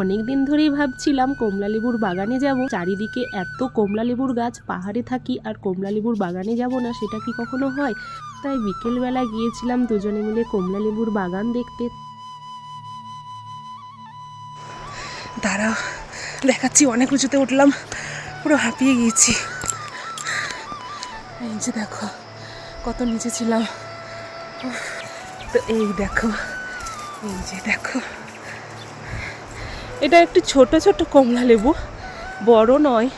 অনেক দিন ধরেই ভাবছিলাম কমলালেবুর বাগানে যাব। চারিদিকে এত কমলালেবুর গাছ, পাহাড়ে থাকি আর কমলালেবুর বাগানে যাব না, সেটা কি কখনো হয়? তাই বিকেলবেলা গিয়েছিলাম দুজনে মিলে কমলালেবুর বাগান দেখতে। দাঁড়াও, দেখাচ্ছি। অনেক উঁচুতে উঠলাম, পুরো হাঁপিয়ে গিয়েছি। এই যে দেখো কত নিচে ছিলাম। তো এই দেখো, এই যে দেখো, এটা একটু ছোট ছোট কমলালেবু, বড় নয়।